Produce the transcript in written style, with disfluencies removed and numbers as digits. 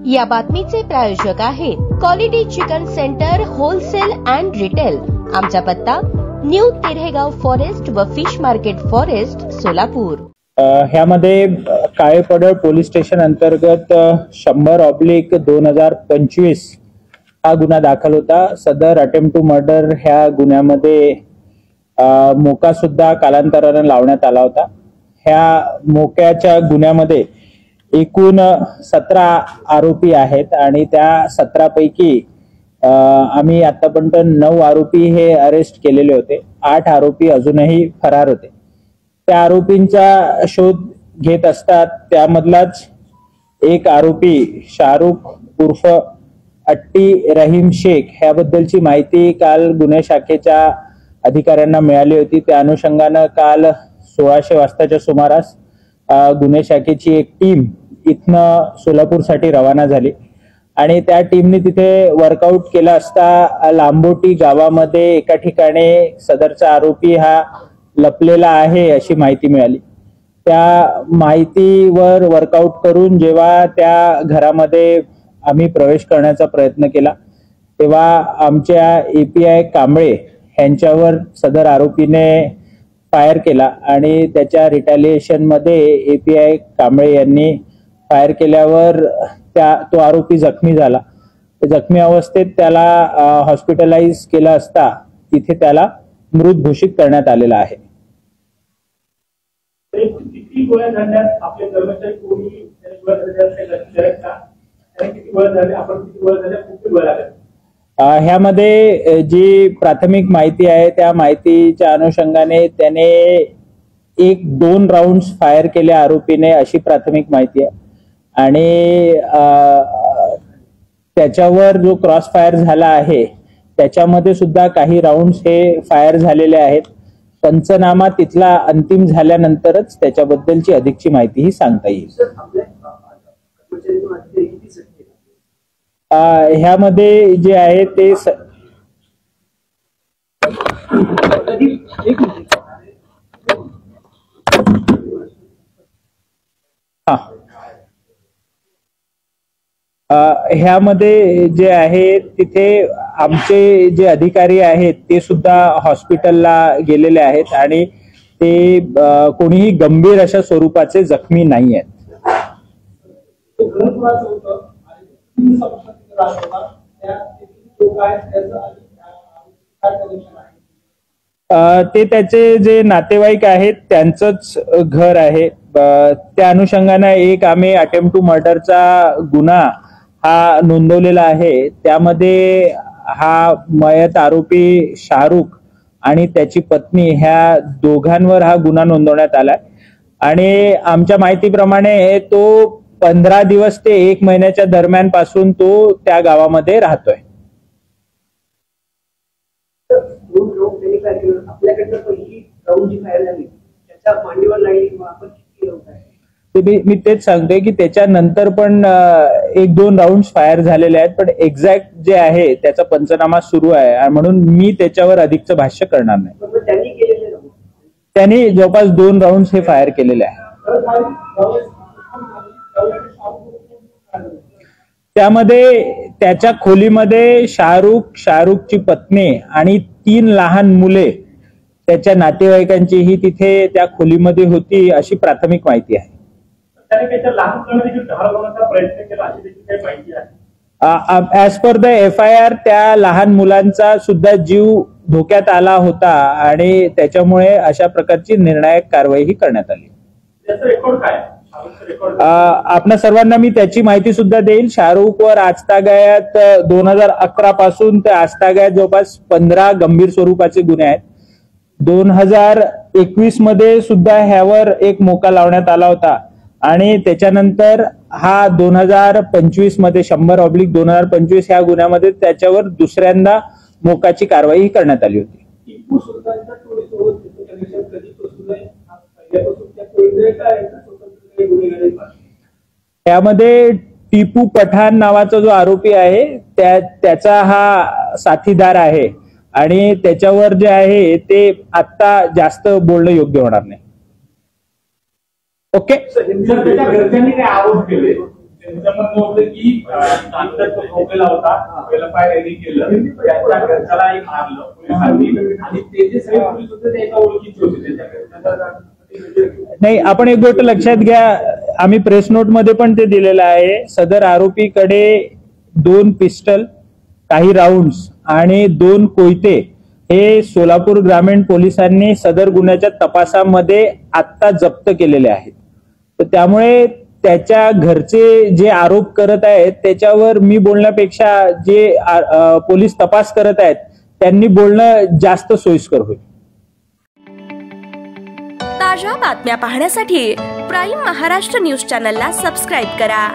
या बातमीचे प्रायोजक आहेत quality chicken centre wholesale and retail. आमचा पत्ता न्यू तिरेगाव फॉरेस्ट व फिश मार्केट फॉरेस्ट सोलापूर। ह्यामध्ये काळेपडळ पोलीस स्टेशन अंतर्गत 100/2025 हा गुन्हा दाखल होता। सदर अटेम्प्ट टू मर्डर ह्या गुन्ह्यामध्ये मोका सुद्धा कालांतराने लावण्यात आला होता। ह्या मोक्याच्या गुन्ह्यामध्ये एकूण 17 आरोपी आहेत आणि त्या 17 पैकी आम्ही आतापर्यंत 9 आरोपी हे अरेस्ट केलेले होते। 8 आरोपी अजूनही फरार होते। त्या आरोपींचा शोध घेत असतात त्यामधलाच एक आरोपी शाहरुख उर्फ अट्टी रहीम शेख ह्याबद्दलची माहिती काल गुन्हे शाखेच्या अधिकाऱ्यांना मिळाली होती। त्या अनुषंगाने काल 1600 वाजताच्या सुमारास गुन्हे शाखेची एक टीम इथनं सोलापूरसाठी रवाना झाली आणि त्या टीमने तिथे वर्कआउट केला असता लांबोटी गावामध्ये एका ठिकाणी सदरचा आरोपी हा लपलेला आहे अशी माहिती मिळाली। त्या माहितीवर वर्कआउट करून जेव्हा त्या घरामध्ये आम्ही प्रवेश करण्याचा प्रयत्न केला तेव्हा आमच्या एपीआय कांबळे यांच्यावर सदर आरोपीने फायर केला आणि त्याच्या रिटॅलिएशन मध्ये एपीआय कांबळे यांनी फायर केल्यावर तो आरोपी जखमी झाला। जखमी अवस्थेत त्याला हॉस्पिटलाइज केला असता तिथे त्याला मृत घोषित करण्यात आलेला आहे। ह्यामध्ये जी प्राथमिक माहिती आहे त्या माहितीच्या अनुषंगाने त्याने 1-2 राउंड्स फायर केले आरोपीने अशी प्राथमिक माहिती आहे आणि त्याच्यावर जो क्रॉस फायर झाला आहे त्याच्यामध्ये सुद्धा काही राउंड्स हे फायर झालेले आहेत। पंचनामा तिथला अंतिम झाल्यानंतरच त्याच्याबद्दलची अधिकची माहिती ही सांगता येईल। ह्यामध्ये जे आहे ते ह्यामध्ये जे आहे तिथे आमचे जे अधिकारी आहेत ते सुद्धा हॉस्पिटलला गेलेले आहेत आणि ते कोणीही गंभीर अशा स्वरूपाचे जखमी नाही आहेत। ते त्याचे जे नातेवाईक आहेत त्यांचंच घर आहे। त्या अनुषंगाने एक आम्ही अटेम्प्ट टू मर्डरचा गुन्हा हा नोंदवलेला आहे। त्यामध्ये हा मयत आरोपी शाहरुख आणि त्याची पत्नी ह्या दोघांवर हा गुन्हा नोंदवण्यात आलाय आणि आमच्या माहितीप्रमाणे तो 15 दिवस ते 1 महिन्याच्या दरम्यान पासून तो त्या गावामध्ये राहतोय। मी तेच सांगतोय की त्याच्यानंतर पण 1-2 राउंड फायर झालेले आहेत पण एक्झॅक्ट जे आहे त्याचा पंचनामा सुरू आहे म्हणून मी त्याच्यावर अधिकचं भाष्य करणार नाही। त्यांनी जवळपास 2 राउंड हे फायर केलेले आहे। त्यामध्ये त्याच्या खोलीमध्ये शाहरुखची पत्नी आणि 3 लहान मुले त्याच्या नातेवाईकांचीही तिथे त्या खोलीमध्ये होती अशी प्राथमिक माहिती आहे। ऍज पर द FIR त्या लहान मुलांचा सुद्धा जीव धोक्यात आला होता आणि त्याच्यामुळे अशा प्रकारची निर्णायक कारवाई ही करण्यात आली। आपल्या सर्वांना मी त्याची माहिती सुद्धा देईल। शाहरुखवर आजतागायत 2011 पासून ते आजतागायत जवळपास 15 गंभीर स्वरूपाचे गुन्हे आहेत। 2021 मध्ये सुद्धा ह्यावर एक मोका लावण्यात आला होता आणि त्याच्यानंतर हा 2025 मध्ये 100/2025 ह्या गुन्ह्यामध्ये त्याच्यावर दुसऱ्यांदा मोकाची कारवाई करण्यात आली होती। त्यामध्ये टिपू पठाण नावाचा जो आरोपी आहे त्याचा हा साथीदार आहे आणि त्याच्यावर जे आहे ते आता जास्त बोलणं योग्य होणार नाही। ओके, घरच्यांनी काय आरोप केले त्याच्यामध्ये होतं की नंतर तो झोपलेला होता, पहिला पाय रेडी केलं, त्याच्या घरच्यालाही मारलं पोलिसांनी, आणि ते जे सगळे पोलीस होते ते एका ओळखीचे होते त्याच्याकडे. नाही, आपण एक गोष्ट लक्षात घ्या, आम्ही प्रेस नोट मध्ये पण ते दिलेलं आहे. सदर आरोपीकडे 2 पिस्टल, काही राऊंड्स आणि 2 कोयते हे सोलापूर ग्रामीण पोलिसांनी सदर गुन्ह्याच्या तपासामध्ये आत्ता जप्त केलेले आहेत. तर त्यामुळे त्याच्या घरचे जे आरोप करत आहेत त्याच्यावर मी बोलण्यापेक्षा जे पोलीस तपास करत आहेत त्यांनी बोलणं जास्त सोयीस्कर होईल. ताज्या बातम्या पाहण्यासाठी प्राईम महाराष्ट्र न्यूज चॅनलला सबस्क्राईब करा.